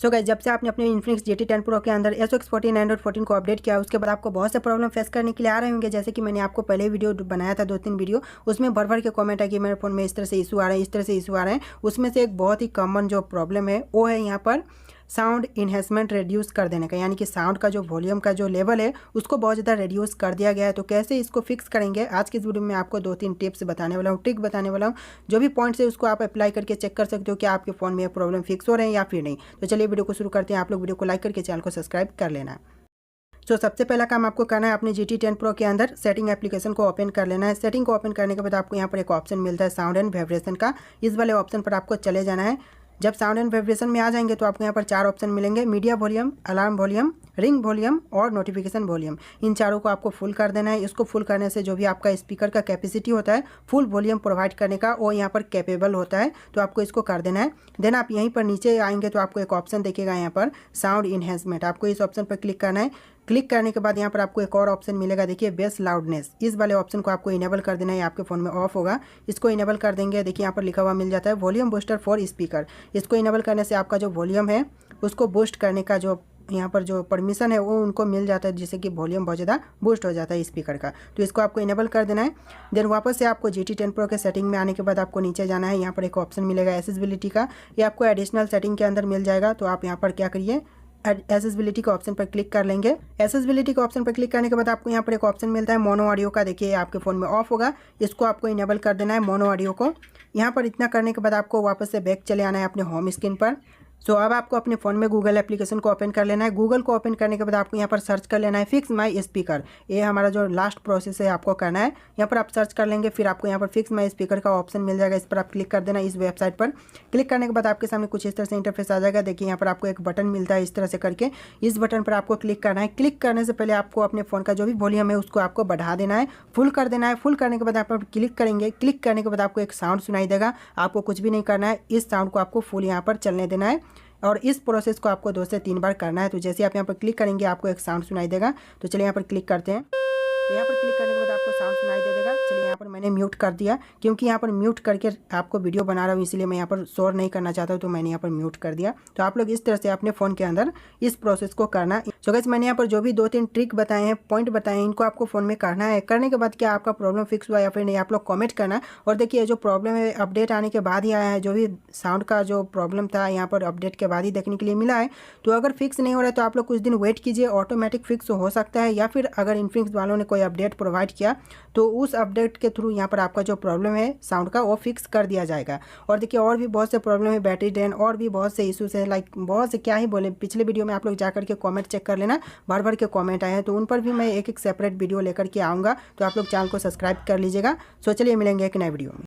So guys, जब से आपने अपने इन्फिनिक्स GT 10 Pro के अंदर SOX 14 एंड्रॉइड 14 को अपडेट किया, उसके बाद आपको बहुत से प्रॉब्लम फेस करने के लिए आ रहे होंगे। जैसे कि मैंने आपको पहले वीडियो बनाया था, 2-3 वीडियो, उसमें भर के कमेंट है कि मेरे फ़ोन में इस तरह से इशू आ रहे हैं, इस तरह से इशू आ रहे हैं। उसमें से एक बहुत ही कॉमन जो प्रॉब्लम है वो है यहाँ पर साउंड इन्हेंसमेंट रिड्यूस कर देने का, यानी कि साउंड का जो वॉल्यूम का जो लेवल है उसको बहुत ज़्यादा रिड्यूस कर दिया गया है। तो कैसे इसको फिक्स करेंगे, आज की इस वीडियो में आपको 2-3 टिप्स बताने वाला हूँ, ट्रिक बताने वाला हूँ। जो भी पॉइंट्स है उसको आप अप्लाई करके चेक कर सकते हो कि आपके फ़ोन में प्रॉब्लम फिक्स हो रहे हैं या फिर नहीं। तो चलिए वीडियो को शुरू करते हैं। आप लोग वीडियो को लाइक करके चैनल को सब्सक्राइब कर लेना। तो सबसे पहला काम आपको करना है, अपने GT 10 Pro के अंदर सेटिंग एप्लीकेशन को ओपन कर लेना है। सेटिंग को ओपन करने के बाद आपको यहाँ पर एक ऑप्शन मिलता है साउंड एंड वाइब्रेशन का। इस वाले ऑप्शन पर आपको चले जाना है। जब साउंड एंड वाइब्रेशन में आ जाएंगे तो आपको यहाँ पर 4 ऑप्शन मिलेंगे, media volume, alarm volume, ring volume और नोटिफिकेशन वॉल्यूम। इन चारों को आपको फुल कर देना है। इसको फुल करने से जो भी आपका स्पीकर का कैपेसिटी होता है फुल वॉल्यूम प्रोवाइड करने का, वो यहाँ पर कैपेबल होता है। तो आपको इसको कर देना है। देन आप यहीं पर नीचे आएंगे तो आपको एक ऑप्शन दिखेगा यहाँ पर साउंड इन्हेंसमेंट। आपको इस ऑप्शन पर क्लिक करना है। क्लिक करने के बाद यहाँ पर आपको एक और ऑप्शन मिलेगा, देखिए बेस लाउडनेस। इस वाले ऑप्शन को आपको इनेबल कर देना है। आपके फ़ोन में ऑफ होगा, इसको इनेबल कर देंगे। देखिए यहाँ पर लिखा हुआ मिल जाता है वॉल्यूम बूस्टर फॉर स्पीकर। इसको इनेबल करने से आपका जो वॉल्यूम है उसको बूस्ट करने का जो यहाँ पर जो परमिशन है वो उनको मिल जाता है, जिससे कि वॉल्यूम बहुत ज़्यादा बूस्ट हो जाता है स्पीकर का। तो इसको आपको इनेबल कर देना है। देन वापस से आपको GT 10 Pro के सेटिंग में आने के बाद आपको नीचे जाना है। यहाँ पर एक ऑप्शन मिलेगा एक्सेसिबिलिटी का, ये आपको एडिशनल सेटिंग के अंदर मिल जाएगा। तो आप यहाँ पर क्या करिए, एक्सेसिबिलिटी के ऑप्शन पर क्लिक कर लेंगे। एक्सेसिबिलिटी के ऑप्शन पर क्लिक करने के बाद आपको यहाँ पर एक ऑप्शन मिलता है मोनो ऑडियो का। देखिए आपके फ़ोन में ऑफ होगा, इसको आपको इनेबल कर देना है मोनो ऑडियो को। यहाँ पर इतना करने के बाद आपको वापस से बैक चले आना है अपने होम स्क्रीन पर। सो अब आपको अपने फ़ोन में गूगल एप्लीकेशन को ओपन कर लेना है। गूगल को ओपन करने के बाद आपको यहाँ पर सर्च कर लेना है फिक्स माई स्पीकर। ये हमारा जो लास्ट प्रोसेस है आपको करना है। यहाँ पर आप सर्च कर लेंगे, फिर आपको यहाँ पर फिक्स माई स्पीकर का ऑप्शन मिल जाएगा। इस पर आप क्लिक कर देना। इस वेबसाइट पर क्लिक करने के बाद आपके सामने कुछ इस तरह से इंटरफेस आ जाएगा। देखिए यहाँ पर आपको एक बटन मिलता है इस तरह से करके, इस बटन पर आपको क्लिक करना है। क्लिक करने से पहले आपको अपने फ़ोन का जो भी वॉल्यूम है उसको आपको बढ़ा देना है, फुल कर देना है। फुल करने के बाद आप क्लिक करेंगे। क्लिक करने के बाद आपको एक साउंड सुनाई देगा। आपको कुछ भी नहीं करना है, इस साउंड को आपको फुल यहाँ पर चलने देना है और इस प्रोसेस को आपको 2 से 3 बार करना है। तो जैसे आप यहाँ पर क्लिक करेंगे आपको एक साउंड सुनाई देगा। तो चलिए यहाँ पर क्लिक करते हैं। तो यहाँ पर क्लिक करने के बाद आपको साउंड सुनाई दे देगा। चलिए यहाँ पर मैंने म्यूट कर दिया, क्योंकि यहाँ पर म्यूट करके आपको वीडियो बना रहा हूँ, इसलिए मैं यहाँ पर शोर नहीं करना चाहता हूँ, तो मैंने यहाँ पर म्यूट कर दिया। तो आप लोग इस तरह से अपने फ़ोन के अंदर इस प्रोसेस को करना। सो गाइस, मैंने यहाँ पर जो भी 2-3 ट्रिक बताए हैं, पॉइंट बताए हैं, इनको आपको फ़ोन में करना है। करने के बाद क्या आपका प्रॉब्लम फिक्स हुआ या फिर नहीं, आप लोग कमेंट करना। और देखिए जो प्रॉब्लम है अपडेट आने के बाद ही आया है, जो भी साउंड का जो प्रॉब्लम था यहाँ पर अपडेट के बाद ही देखने के लिए मिला है। तो अगर फिक्स नहीं हो रहा है तो आप लोग कुछ दिन वेट कीजिए, ऑटोमेटिक फिक्स हो सकता है। या फिर अगर इन्फिनिक्स वालों ने कोई अपडेट प्रोवाइड किया तो उस अपडेट के थ्रू यहाँ पर आपका जो प्रॉब्लम है साउंड का वो फिक्स कर दिया जाएगा। और देखिए और भी बहुत से प्रॉब्लम है, बैटरी ड्रेन और भी बहुत से इश्यूज हैं, लाइक बहुत से क्या ही बोले। पिछले वीडियो में आप लोग जाकर के कमेंट चेक कर लेना, भर के कमेंट आए हैं, तो उन पर भी मैं एक सेपरेट वीडियो लेकर के आऊँगा। तो आप लोग चैनल को सब्सक्राइब कर लीजिएगा। सो चलिए मिलेंगे एक नए वीडियो में।